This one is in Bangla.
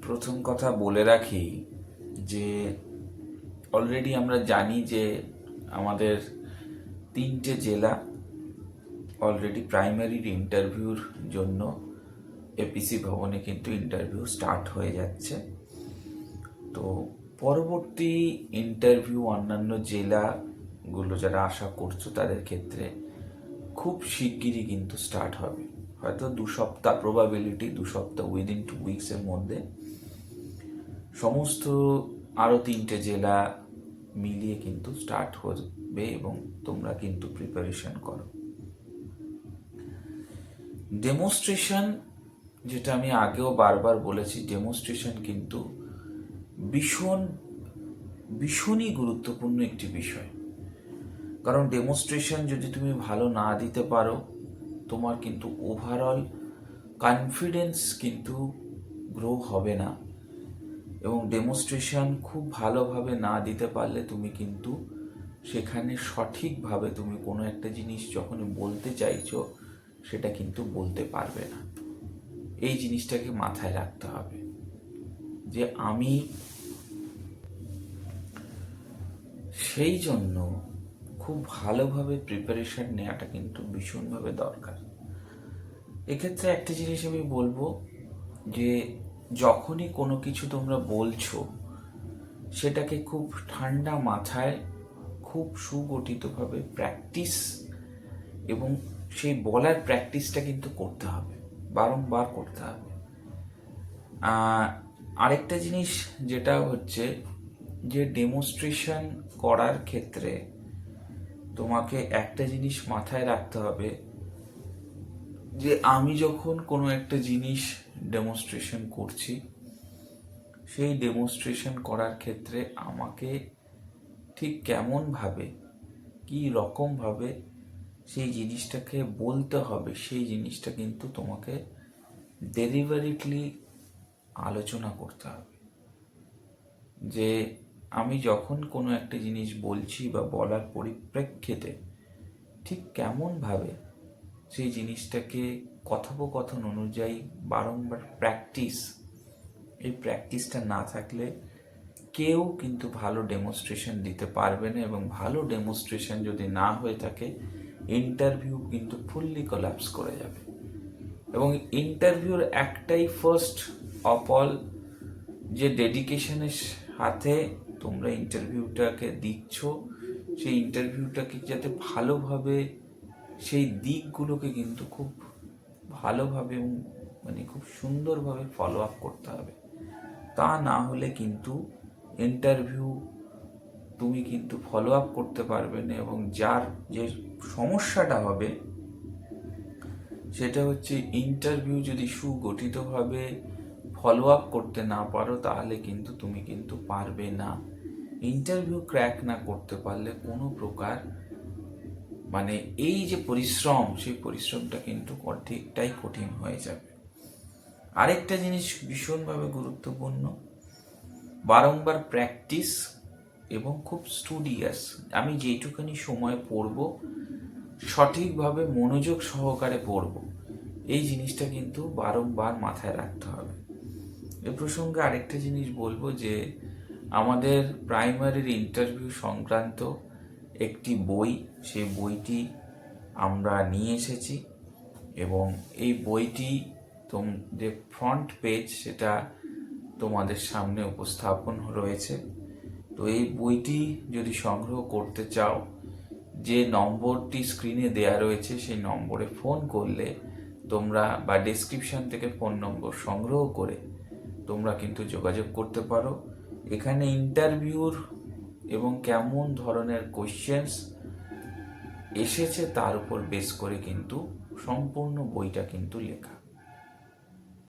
প্রথম কথা বলে রাখি যে অলরেডি আমরা জানি যে আমাদের 3টে জেলা অলরেডি প্রাইমারির ইন্টারভিউর জন্য এপিসি ভবনে কিন্তু ইন্টারভিউ স্টার্ট হয়ে যাচ্ছে। তো পরবর্তী ইন্টারভিউ অন্যান্য জেলাগুলো যারা আশা করছো তাদের ক্ষেত্রে খুব শিগগিরই কিন্তু স্টার্ট হবে। হয়তো 2 সপ্তাহ প্রবাবিলিটি, 2 সপ্তাহ উইদিন 2 উইকসের মধ্যে সমস্ত আরও 3টে জেলা মিলিয়ে কিন্তু স্টার্ট হবে এবং তোমরা কিন্তু প্রিপারেশন করো। ডেমনস্ট্রেশন, যেটা আমি আগেও বারবার বলেছি, ডেমনস্ট্রেশন কিন্তু ভীষণই গুরুত্বপূর্ণ একটি বিষয়। কারণ ডেমনস্ট্রেশন যদি তুমি ভালো না দিতে পারো, তোমার কিন্তু ওভারঅল কনফিডেন্স কিন্তু গ্রো হবে না। এবং ডেমনস্ট্রেশন খুব ভালোভাবে না দিতে পারলে তুমি কিন্তু সেখানে সঠিকভাবে তুমি কোনো একটা জিনিস যখন বলতে চাইছো সেটা কিন্তু বলতে পারবে না। এই জিনিসটাকে মাথায় রাখতে হবে যে আমি সেই জন্য খুব ভালোভাবে প্রিপারেশন নেওয়াটা কিন্তু ভীষণভাবে দরকার। এক্ষেত্রে একটা জিনিস আমি বলবো যে যখনই কোনো কিছু তোমরা বলছো সেটাকে খুব ঠান্ডা মাথায় খুব সুগঠিতভাবে প্র্যাকটিস, এবং সেই বলার প্র্যাকটিসটা কিন্তু করতে হবে, বারংবার করতে হবে। আরেকটা জিনিস যেটা হচ্ছে যে ডেমনস্ট্রেশন করার ক্ষেত্রে তোমাকে একটা জিনিস মাথায় রাখতে হবে যে আমি যখন কোনো একটা জিনিস ডেমনস্ট্রেশন করছি, সেই ডেমনস্ট্রেশন করার ক্ষেত্রে আমাকে ঠিক কেমনভাবে, কী রকমভাবে সেই জিনিসটাকে বলতে হবে, সেই জিনিসটা কিন্তু তোমাকে ডেলিভারিটলি আলোচনা করতে হবে। যে আমি যখন কোনো একটা জিনিস বলছি বা বলার পরিপ্রেক্ষিতে ঠিক কেমনভাবে সেই জিনিসটাকে কথোপকথন অনুযায়ী বারংবার প্র্যাকটিস, এই প্র্যাকটিসটা না থাকলে কেউ কিন্তু ভালো ডেমনস্ট্রেশন দিতে পারবে না। এবং ভালো ডেমনস্ট্রেশন যদি না হয়ে থাকে, ইন্টারভিউ কিন্তু ফুললি কোল্যাপস করে যাবে। এবং ইন্টারভিউর একটাই ফার্স্ট অফ অল যে ডেডিকেশনের সাথে তোমরা ইন্টারভিউটাকে দিচ্ছ, সেই ইন্টারভিউটাকে যাতে ভালোভাবে, সেই দিকগুলোকে কিন্তু খুব ভালোভাবে এবং খুব সুন্দরভাবে ফলো আপ করতে হবে। তা না হলে কিন্তু ইন্টারভিউ তুমি কিন্তু ফলো আপ করতে পারবে না। এবং যার যে সমস্যাটা হবে সেটা হচ্ছে ইন্টারভিউ যদি সুগঠিতভাবে ফলো আপ করতে না পারো তাহলে কিন্তু তুমি কিন্তু পারবে না। ইন্টারভিউ ক্র্যাক না করতে পারলে কোনো প্রকার এই যে পরিশ্রম, সেই পরিশ্রমটা কিন্তু অর্ধেকটাই কঠিন হয়ে যাবে। আরেকটা জিনিস ভীষণভাবে গুরুত্বপূর্ণ, বারংবার প্র্যাকটিস এবং খুব স্টুডিয়াস। আমি যেটুখানি সময় পড়ব সঠিকভাবে মনোযোগ সহকারে পড়ব, এই জিনিসটা কিন্তু বারংবার মাথায় রাখতে হবে। এ প্রসঙ্গে আরেকটা জিনিস বলবো যে আমাদের প্রাইমারির ইন্টারভিউ সংক্রান্ত একটি বই, সেই বইটি আমরা নিয়ে এসেছি এবং এই বইটি যে ফ্রন্ট পেজ সেটা তোমাদের সামনে উপস্থাপন রয়েছে। তো এই বইটি যদি সংগ্রহ করতে চাও, যে নম্বরটি স্ক্রিনে দেয়া রয়েছে সেই নম্বরে ফোন করলে তোমরা, বা ডেসক্রিপশন থেকে ফোন নম্বর সংগ্রহ করে তোমরা কিন্তু যোগাযোগ করতে পারো। এখানে ইন্টারভিউর এবং কেমন ধরনের কোয়েশ্চেন্স এসেছে তার উপর বেস করে কিন্তু সম্পূর্ণ বইটা কিন্তু লেখা।